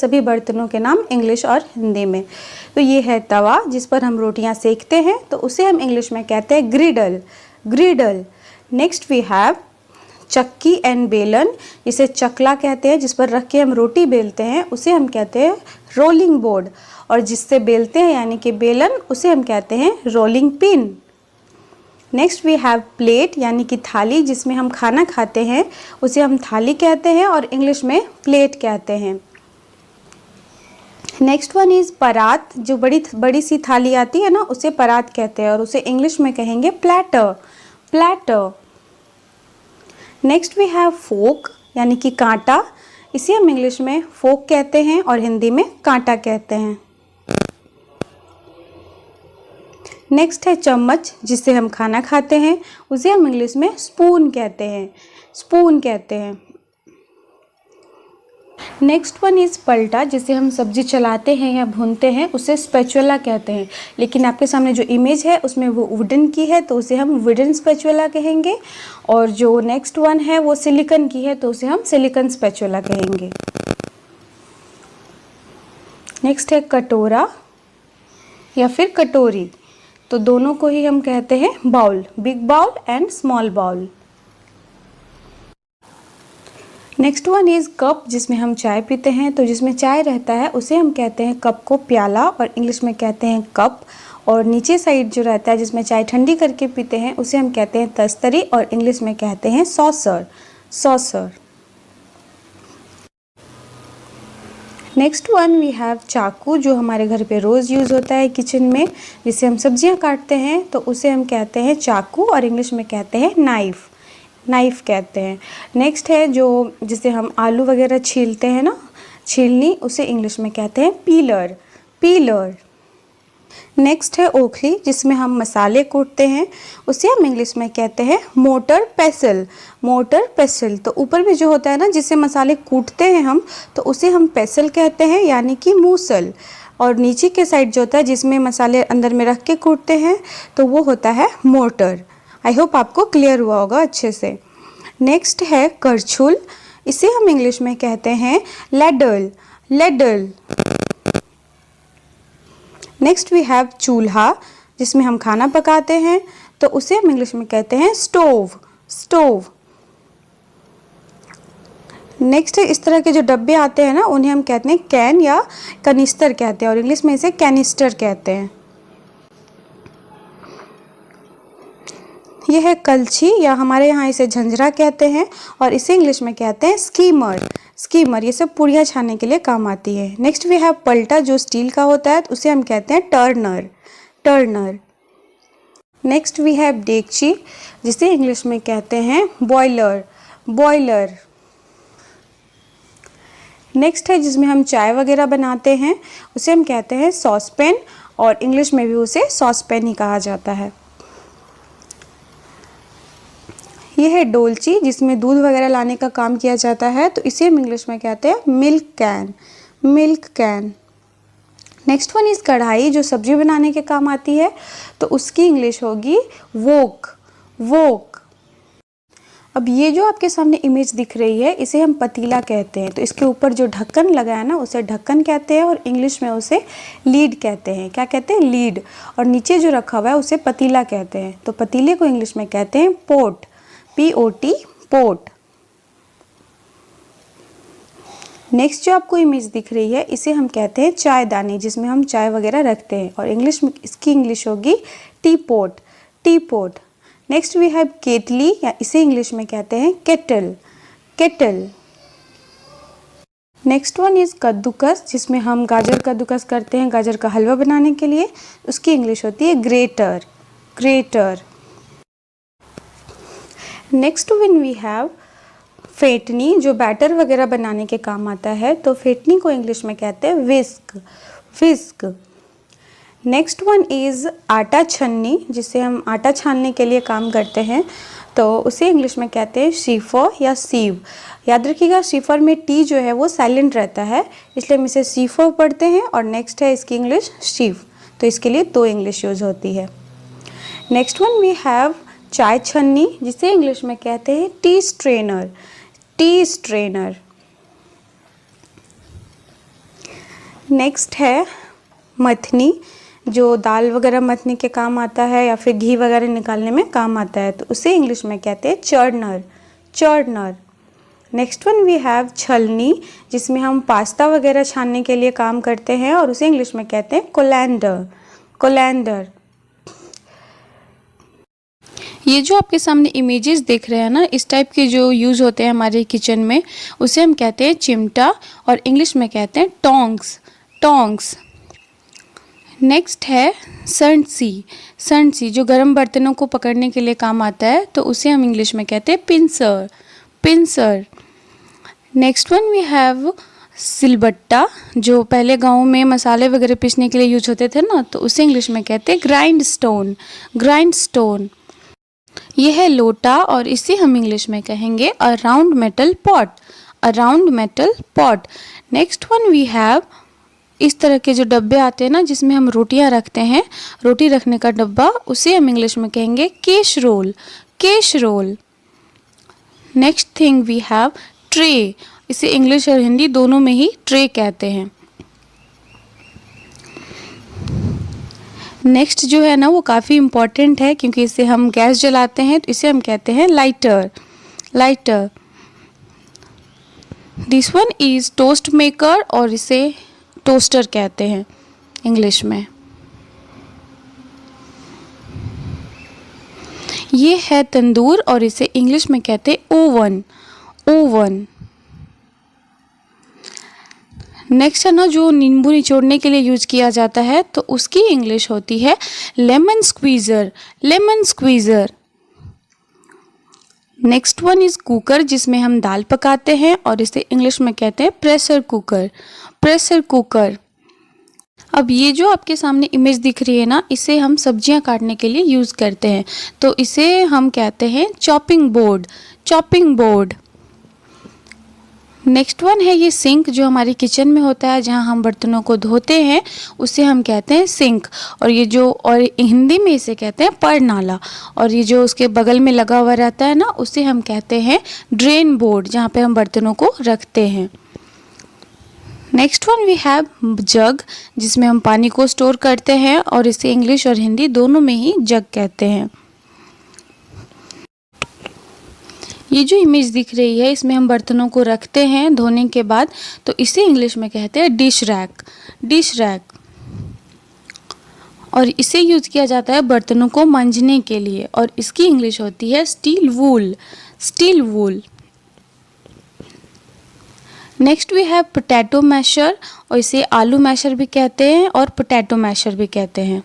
सभी बर्तनों के नाम इंग्लिश और हिंदी में। तो ये है तवा जिस पर हम रोटियां सेकते हैं, तो उसे हम इंग्लिश में कहते हैं griddle, griddle. Next we have chakki and belan, इसे चकला कहते हैं, जिस पर रख के हम रोटी बेलते हैं उसे हम कहते हैं रोलिंग बोर्ड, और जिससे बेलते हैं यानी कि बेलन उसे हम कहते हैं rolling pin. Next we have plate यानी कि थाली, जिसमें हम खाना खाते हैं उसे हम थाली कहते हैं और इंग्लिश में प्लेट कहते हैं। नेक्स्ट वन इज़ परात, जो बड़ी सी थाली आती है ना उसे परात कहते हैं और उसे इंग्लिश में कहेंगे platter, platter. Next we have fork यानी कि कांटा, इसे हम इंग्लिश में फोक कहते हैं और हिंदी में कांटा कहते हैं। नेक्स्ट है चम्मच, जिससे हम खाना खाते हैं उसे हम इंग्लिश में स्पून कहते हैं, स्पून कहते हैं। नेक्स्ट वन इज़ पलटा, जिसे हम सब्जी चलाते हैं या भूनते हैं उसे स्पैचुला कहते हैं, लेकिन आपके सामने जो इमेज है उसमें वो वुडन की है तो उसे हम वुडन स्पैचुला कहेंगे, और जो नेक्स्ट वन है वो सिलिकन की है तो उसे हम सिलिकन स्पैचुला कहेंगे। नेक्स्ट है कटोरा या फिर कटोरी, तो दोनों को ही हम कहते हैं bowl, big bowl and small bowl. Next one is cup, जिसमें हम चाय पीते हैं, तो जिसमें चाय रहता है उसे हम कहते हैं कप को प्याला और इंग्लिश में कहते हैं कप, और नीचे साइड जो रहता है जिसमें चाय ठंडी करके पीते हैं उसे हम कहते हैं तस्तरी और इंग्लिश में कहते हैं saucer, saucer. Next one we have chaku, जो हमारे घर पे रोज़ यूज़ होता है किचन में, जिससे हम सब्जियां काटते हैं तो उसे हम कहते हैं चाकू और इंग्लिश में कहते हैं नाइफ़, नाइफ़ कहते हैं। नेक्स्ट है जो जिसे हम आलू वगैरह छीलते हैं ना, छीलनी, उसे इंग्लिश में कहते हैं पीलर, पीलर। नेक्स्ट है ओखली, जिसमें हम मसाले कूटते हैं उसे हम इंग्लिश में कहते हैं मोटर पेसल, मोटर पेसल। तो ऊपर में जो होता है ना जिससे मसाले कूटते हैं हम, तो उसे हम पेसल कहते हैं यानी कि मूसल, और नीचे के साइड जो होता है जिसमें मसाले अंदर में रख के कूटते हैं तो वो होता है मोटर। आई होप आपको क्लियर हुआ होगा अच्छे से। नेक्स्ट है करछुल, इसे हम इंग्लिश में कहते हैं ladle, ladle. Next we have chulha, जिसमें हम खाना पकाते हैं तो उसे हम इंग्लिश में कहते हैं स्टोव, स्टोव। नेक्स्ट है इस तरह के जो डब्बे आते हैं ना उन्हें हम कहते हैं कैन या कनिस्टर कहते हैं और इंग्लिश में इसे कैनिस्टर कहते हैं। यह है कलछी या हमारे यहाँ इसे झंझरा कहते हैं और इसे इंग्लिश में कहते हैं स्कीमर, स्कीमर। ये सब पूड़ियाँ छानने के लिए काम आती है। नेक्स्ट वी हैव पलटा, जो स्टील का होता है तो उसे हम कहते हैं turner, turner. Next we have डेगची, जिसे इंग्लिश में कहते हैं बॉयलर, बॉयलर। नेक्स्ट है जिसमें हम चाय वगैरह बनाते हैं उसे हम कहते हैं सॉसपेन और इंग्लिश में भी उसे सॉसपेन ही कहा जाता है। यह है डोलची, जिसमें दूध वगैरह लाने का काम किया जाता है तो इसे हम इंग्लिश में कहते हैं milk can, milk can. Next one is कढ़ाई, जो सब्जी बनाने के काम आती है तो उसकी इंग्लिश होगी वोक, वोक। अब ये जो आपके सामने इमेज दिख रही है इसे हम पतीला कहते हैं, तो इसके ऊपर जो ढक्कन लगा है ना उसे ढक्कन कहते हैं और इंग्लिश में उसे लीड कहते हैं। क्या कहते हैं? लीड। और नीचे जो रखा हुआ है उसे पतीला कहते हैं, तो पतीले को इंग्लिश में कहते हैं पोट, P-O-T, पोट। नेक्स्ट जो आपको इमेज दिख रही है इसे हम कहते हैं चायदानी, जिसमें हम चाय वगैरह रखते हैं और इंग्लिश में इसकी इंग्लिश होगी tea pot, tea pot. Next we have ketli, या इसे इंग्लिश में कहते हैं kettle, kettle. Next one is kaddukas, जिसमें हम गाजर कद्दूकस करते हैं गाजर का हलवा बनाने के लिए, उसकी इंग्लिश होती है grater, grater. Next one we have फेंटनी, जो बैटर वगैरह बनाने के काम आता है, तो फेंटनी को इंग्लिश में कहते हैं विस्क, विस्क। नेक्स्ट वन इज़ आटा छन्नी, जिसे हम आटा छानने के लिए काम करते हैं तो उसे इंग्लिश में कहते हैं शीफर या सीव। याद रखिएगा शीफर में टी जो है वो साइलेंट रहता है, इसलिए हम इसे शीफर पढ़ते हैं। और नेक्स्ट है इसकी इंग्लिश शीव, तो इसके लिए दो इंग्लिश यूज़ होती है। नेक्स्ट वन वी हैव चाय छन्नी, जिसे इंग्लिश में कहते हैं T strainer, T strainer. Next है मथनी, जो दाल वगैरह मथने के काम आता है या फिर घी वगैरह निकालने में काम आता है, तो उसे इंग्लिश में कहते हैं churner, churner. Next one we have chhalni, जिसमें हम पास्ता वगैरह छानने के लिए काम करते हैं और उसे इंग्लिश में कहते हैं कोलैंडर, कोलैंडर। ये जो आपके सामने इमेजेस दिख रहे हैं ना, इस टाइप के जो यूज़ होते हैं हमारे किचन में, उसे हम कहते हैं चिमटा और इंग्लिश में कहते हैं टोंग्स, टोंग्स। नेक्स्ट है संडसी, संडसी जो गर्म बर्तनों को पकड़ने के लिए काम आता है, तो उसे हम इंग्लिश में कहते हैं pincer, pincer. Next one we have सिलबट्टा, जो पहले गाँव में मसाले वगैरह पीसने के लिए यूज होते थे ना, तो उसे इंग्लिश में कहते हैं ग्राइंड स्टोन, ग्राइंड स्टोन। ये है लोटा और इसे हम इंग्लिश में कहेंगे a round metal pot, a round metal pot. Next one we have इस तरह के जो डब्बे आते हैं ना, जिसमें हम रोटियां रखते हैं, रोटी रखने का डब्बा, उसे हम इंग्लिश में कहेंगे casserole, casserole. Next thing we have tray, इसे इंग्लिश और हिंदी दोनों में ही ट्रे कहते हैं। नेक्स्ट जो है ना वो काफ़ी इम्पॉर्टेंट है, क्योंकि इसे हम गैस जलाते हैं, तो इसे हम कहते हैं lighter, lighter. This one is toast maker और इसे टोस्टर कहते हैं इंग्लिश में। ये है तंदूर और इसे इंग्लिश में कहते हैं ओवन, ओवन। नेक्स्ट है ना जो नींबू निचोड़ने के लिए यूज किया जाता है, तो उसकी इंग्लिश होती है lemon squeezer, lemon squeezer. Next one is cooker, जिसमें हम दाल पकाते हैं और इसे इंग्लिश में कहते हैं प्रेशर कुकर, प्रेशर कुकर। अब ये जो आपके सामने इमेज दिख रही है ना, इसे हम सब्जियां काटने के लिए यूज़ करते हैं, तो इसे हम कहते हैं chopping board, chopping board. Next one है ये सिंक, जो हमारी किचन में होता है, जहां हम बर्तनों को धोते हैं, उसे हम कहते हैं सिंक। और ये जो, और हिंदी में इसे कहते हैं परनाला। और ये जो उसके बगल में लगा हुआ रहता है ना, उसे हम कहते हैं ड्रेन बोर्ड, जहाँ पे हम बर्तनों को रखते हैं। नेक्स्ट वन वी हैव जग, जिसमें हम पानी को स्टोर करते हैं और इसे इंग्लिश और हिंदी दोनों में ही जग कहते हैं। ये जो इमेज दिख रही है, इसमें हम बर्तनों को रखते हैं धोने के बाद, तो इसे इंग्लिश में कहते हैं डिश रैक, डिश रैक। और इसे यूज किया जाता है बर्तनों को मांजने के लिए, और इसकी इंग्लिश होती है steel wool, steel wool. Next we have potato masher, और इसे आलू मैशर भी कहते हैं और पोटैटो मैशर भी कहते हैं।